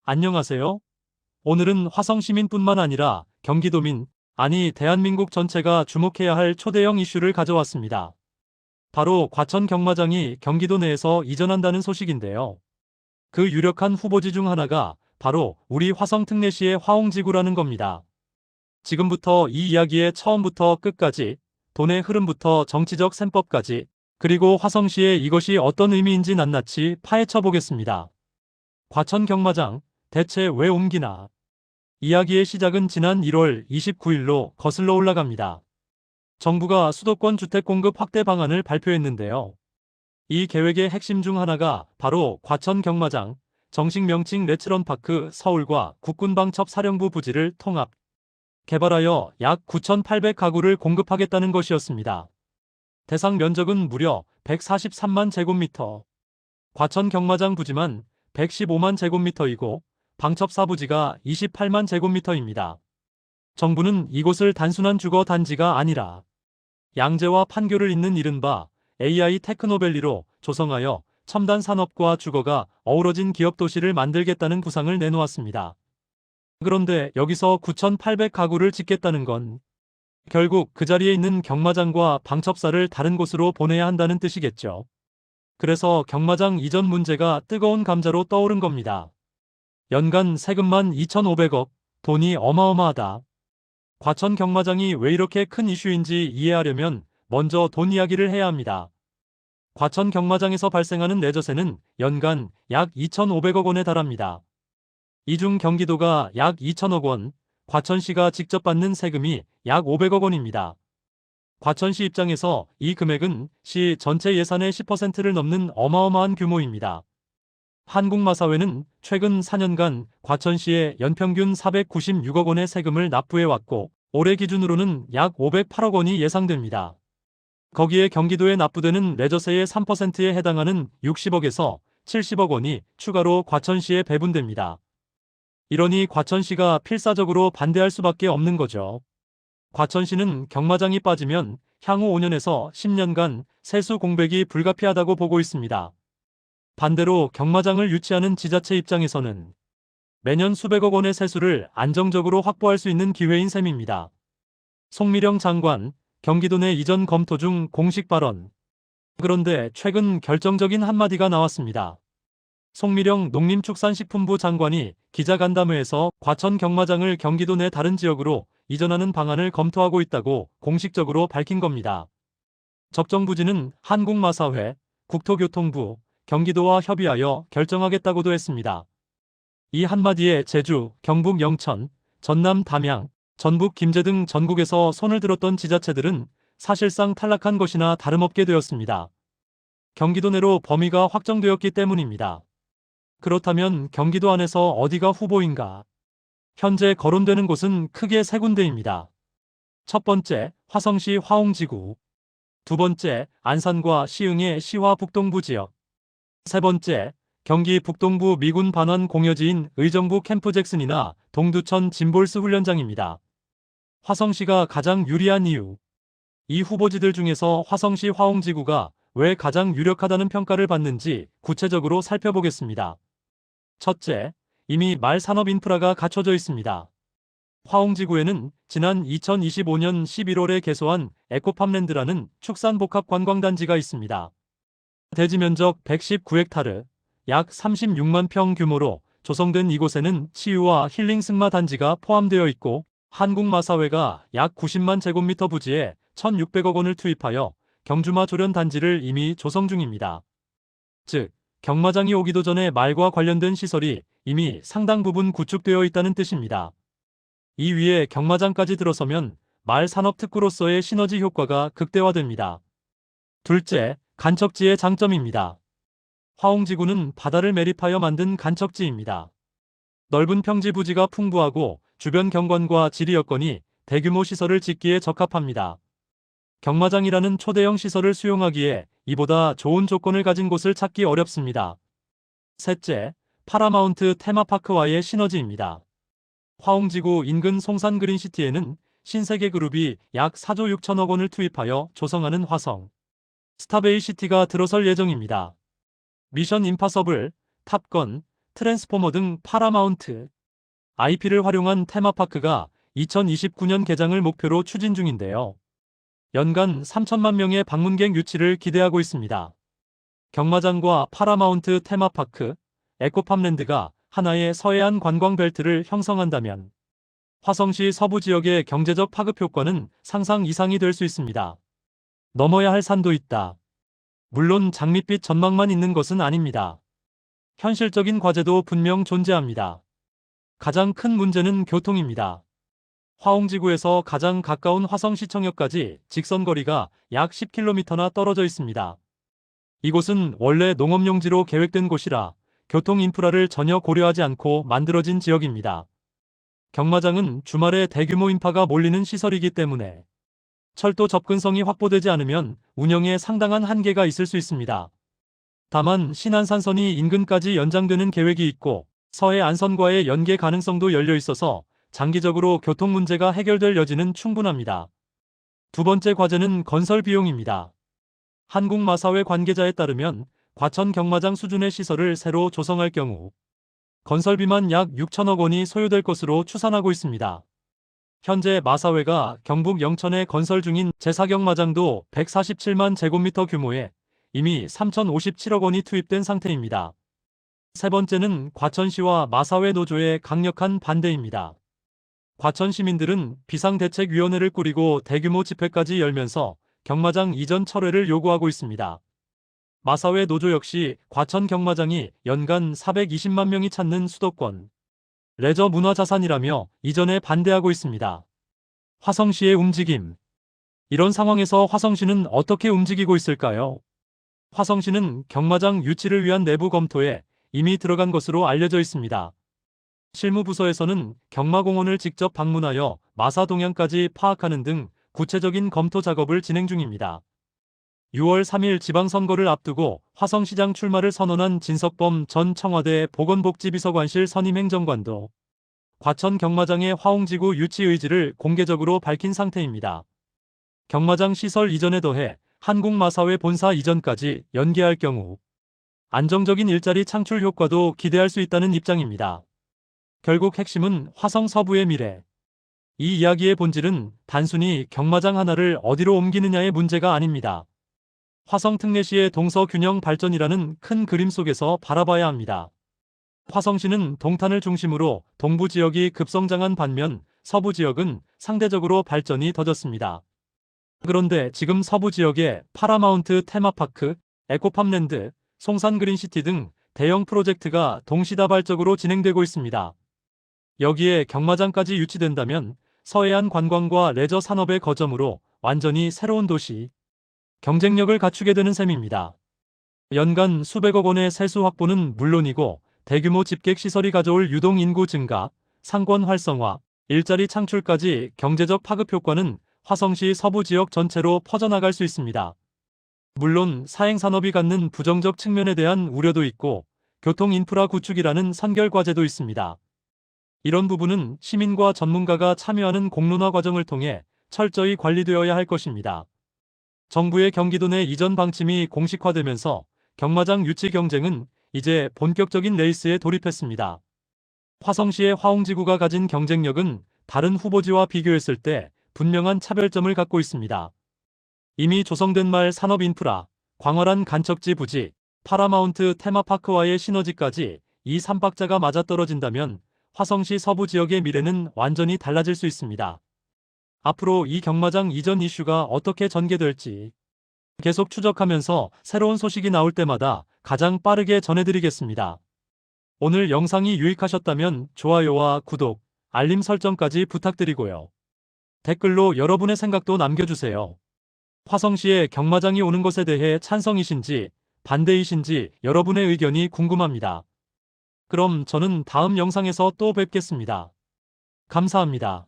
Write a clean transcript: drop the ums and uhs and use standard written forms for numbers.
안녕하세요. 오늘은 화성 시민뿐만 아니라 경기도민, 아니 대한민국 전체가 주목해야 할 초대형 이슈를 가져왔습니다. 바로 과천 경마장이 경기도 내에서 이전한다는 소식인데요. 그 유력한 후보지 중 하나가 바로 우리 화성 특례시의 화홍지구라는 겁니다. 지금부터 이 이야기의 처음부터 끝까지, 돈의 흐름부터 정치적 셈법까지, 그리고 화성시에 이것이 어떤 의미인지 낱낱이 파헤쳐 보겠습니다. 과천 경마장, 대체 왜 옮기나? 이야기의 시작은 지난 1월 29일로 거슬러 올라갑니다. 정부가 수도권 주택 공급 확대 방안을 발표했는데요. 이 계획의 핵심 중 하나가 바로 과천 경마장, 정식 명칭 레츠런파크 서울과 국군방첩 사령부 부지를 통합, 개발하여 약 9,800가구를 공급하겠다는 것이었습니다. 대상 면적은 무려 143만 제곱미터. 과천 경마장 부지만 115만 제곱미터이고 방첩사 부지가 28만 제곱미터입니다. 정부는 이곳을 단순한 주거 단지가 아니라 양재와 판교를 잇는 이른바 AI 테크노밸리로 조성하여 첨단 산업과 주거가 어우러진 기업 도시를 만들겠다는 구상을 내놓았습니다. 그런데 여기서 9,800가구를 짓겠다는 건 결국 그 자리에 있는 경마장과 방첩사를 다른 곳으로 보내야 한다는 뜻이겠죠. 그래서 경마장 이전 문제가 뜨거운 감자로 떠오른 겁니다. 연간 세금만 2,500억, 돈이 어마어마하다. 과천 경마장이 왜 이렇게 큰 이슈인지 이해하려면 먼저 돈 이야기를 해야 합니다. 과천 경마장에서 발생하는 내저세는 연간 약 2,500억 원에 달합니다. 이 중 경기도가 약 2천억 원, 과천시가 직접 받는 세금이 약 500억 원입니다. 과천시 입장에서 이 금액은 시 전체 예산의 10%를 넘는 어마어마한 규모입니다. 한국마사회는 최근 4년간 과천시에 연평균 496억 원의 세금을 납부해왔고 올해 기준으로는 약 508억 원이 예상됩니다. 거기에 경기도에 납부되는 레저세의 3%에 해당하는 60억에서 70억 원이 추가로 과천시에 배분됩니다. 이러니 과천시가 필사적으로 반대할 수밖에 없는 거죠. 과천시는 경마장이 빠지면 향후 5년에서 10년간 세수 공백이 불가피하다고 보고 있습니다. 반대로 경마장을 유치하는 지자체 입장에서는 매년 수백억 원의 세수를 안정적으로 확보할 수 있는 기회인 셈입니다. 송미령 장관, 경기도 내 이전 검토 중 공식 발언. 그런데 최근 결정적인 한마디가 나왔습니다. 송미령 농림축산식품부 장관이 기자간담회에서 과천 경마장을 경기도 내 다른 지역으로 이전하는 방안을 검토하고 있다고 공식적으로 밝힌 겁니다. 적정 부지는 한국마사회, 국토교통부, 경기도와 협의하여 결정하겠다고도 했습니다. 이 한마디에 제주, 경북 영천, 전남 담양, 전북 김제 등 전국에서 손을 들었던 지자체들은 사실상 탈락한 것이나 다름없게 되었습니다. 경기도 내로 범위가 확정되었기 때문입니다. 그렇다면 경기도 안에서 어디가 후보인가? 현재 거론되는 곳은 크게 세 군데입니다. 첫 번째, 화성시 화홍지구. 두 번째, 안산과 시흥의 시화 북동부 지역. 세 번째, 경기 북동부 미군 반환 공여지인 의정부 캠프 잭슨이나 동두천 진볼스 훈련장입니다. 화성시가 가장 유리한 이유. 이 후보지들 중에서 화성시 화홍지구가 왜 가장 유력하다는 평가를 받는지 구체적으로 살펴보겠습니다. 첫째, 이미 말 산업 인프라가 갖춰져 있습니다. 화홍지구에는 지난 2025년 11월에 개소한 에코팜랜드라는 축산복합 관광단지가 있습니다. 대지 면적 119헥타르, 약 36만 평 규모로 조성된 이곳에는 치유와 힐링 승마 단지가 포함되어 있고 한국마사회가 약 90만 제곱미터 부지에 1,600억 원을 투입하여 경주마 조련 단지를 이미 조성 중입니다. 즉, 경마장이 오기도 전에 말과 관련된 시설이 이미 상당 부분 구축되어 있다는 뜻입니다. 이 위에 경마장까지 들어서면 말 산업 특구로서의 시너지 효과가 극대화됩니다. 둘째, 간척지의 장점입니다. 화홍지구는 바다를 매립하여 만든 간척지입니다. 넓은 평지 부지가 풍부하고 주변 경관과 지리 여건이 대규모 시설을 짓기에 적합합니다. 경마장이라는 초대형 시설을 수용하기에 이보다 좋은 조건을 가진 곳을 찾기 어렵습니다. 셋째, 파라마운트 테마파크와의 시너지입니다. 화홍지구 인근 송산 그린시티에는 신세계그룹이 약 4조 6천억 원을 투입하여 조성하는 화성 스타베이시티가 들어설 예정입니다. 미션 임파서블, 탑건, 트랜스포머 등 파라마운트 IP를 활용한 테마파크가 2029년 개장을 목표로 추진 중인데요. 연간 3천만 명의 방문객 유치를 기대하고 있습니다. 경마장과 파라마운트 테마파크, 에코팜랜드가 하나의 서해안 관광 벨트를 형성한다면 화성시 서부 지역의 경제적 파급 효과는 상상 이상이 될 수 있습니다. 넘어야 할 산도 있다. 물론 장밋빛 전망만 있는 것은 아닙니다. 현실적인 과제도 분명 존재합니다. 가장 큰 문제는 교통입니다. 화홍지구에서 가장 가까운 화성시청역까지 직선거리가 약 10km나 떨어져 있습니다. 이곳은 원래 농업용지로 계획된 곳이라 교통 인프라를 전혀 고려하지 않고 만들어진 지역입니다. 경마장은 주말에 대규모 인파가 몰리는 시설이기 때문에 철도 접근성이 확보되지 않으면 운영에 상당한 한계가 있을 수 있습니다. 다만 신안산선이 인근까지 연장되는 계획이 있고 서해안선과의 연계 가능성도 열려 있어서 장기적으로 교통 문제가 해결될 여지는 충분합니다. 두 번째 과제는 건설 비용입니다. 한국마사회 관계자에 따르면 과천 경마장 수준의 시설을 새로 조성할 경우 건설비만 약 6천억 원이 소요될 것으로 추산하고 있습니다. 현재 마사회가 경북 영천에 건설 중인 제4경마장도 147만 제곱미터 규모에 이미 3,057억 원이 투입된 상태입니다. 세 번째는 과천시와 마사회 노조의 강력한 반대입니다. 과천 시민들은 비상대책위원회를 꾸리고 대규모 집회까지 열면서 경마장 이전 철회를 요구하고 있습니다. 마사회 노조 역시 과천 경마장이 연간 420만 명이 찾는 수도권 레저 문화자산이라며 이전에 반대하고 있습니다. 화성시의 움직임. 이런 상황에서 화성시는 어떻게 움직이고 있을까요? 화성시는 경마장 유치를 위한 내부 검토에 이미 들어간 것으로 알려져 있습니다. 실무부서에서는 경마공원을 직접 방문하여 마사 동향까지 파악하는 등 구체적인 검토 작업을 진행 중입니다. 6월 3일 지방선거를 앞두고 화성시장 출마를 선언한 진석범 전 청와대 보건복지비서관실 선임행정관도 과천 경마장의 화홍지구 유치 의지를 공개적으로 밝힌 상태입니다. 경마장 시설 이전에 더해 한국마사회 본사 이전까지 연계할 경우 안정적인 일자리 창출 효과도 기대할 수 있다는 입장입니다. 결국 핵심은 화성 서부의 미래. 이 이야기의 본질은 단순히 경마장 하나를 어디로 옮기느냐의 문제가 아닙니다. 화성 특례시의 동서균형 발전이라는 큰 그림 속에서 바라봐야 합니다. 화성시는 동탄을 중심으로 동부 지역이 급성장한 반면 서부 지역은 상대적으로 발전이 더뎠습니다. 그런데 지금 서부 지역에 파라마운트 테마파크, 에코팜랜드, 송산 그린시티 등 대형 프로젝트가 동시다발적으로 진행되고 있습니다. 여기에 경마장까지 유치된다면 서해안 관광과 레저 산업의 거점으로 완전히 새로운 도시, 경쟁력을 갖추게 되는 셈입니다. 연간 수백억 원의 세수 확보는 물론이고 대규모 집객 시설이 가져올 유동 인구 증가, 상권 활성화, 일자리 창출까지 경제적 파급 효과는 화성시 서부 지역 전체로 퍼져나갈 수 있습니다. 물론 사행산업이 갖는 부정적 측면에 대한 우려도 있고 교통 인프라 구축이라는 선결 과제도 있습니다. 이런 부분은 시민과 전문가가 참여하는 공론화 과정을 통해 철저히 관리되어야 할 것입니다. 정부의 경기도 내 이전 방침이 공식화되면서 경마장 유치 경쟁은 이제 본격적인 레이스에 돌입했습니다. 화성시의 화홍지구가 가진 경쟁력은 다른 후보지와 비교했을 때 분명한 차별점을 갖고 있습니다. 이미 조성된 말 산업 인프라, 광활한 간척지 부지, 파라마운트 테마파크와의 시너지까지 이 3박자가 맞아떨어진다면 화성시 서부 지역의 미래는 완전히 달라질 수 있습니다. 앞으로 이 경마장 이전 이슈가 어떻게 전개될지 계속 추적하면서 새로운 소식이 나올 때마다 가장 빠르게 전해드리겠습니다. 오늘 영상이 유익하셨다면 좋아요와 구독, 알림 설정까지 부탁드리고요. 댓글로 여러분의 생각도 남겨주세요. 화성시에 경마장이 오는 것에 대해 찬성이신지 반대이신지 여러분의 의견이 궁금합니다. 그럼 저는 다음 영상에서 또 뵙겠습니다. 감사합니다.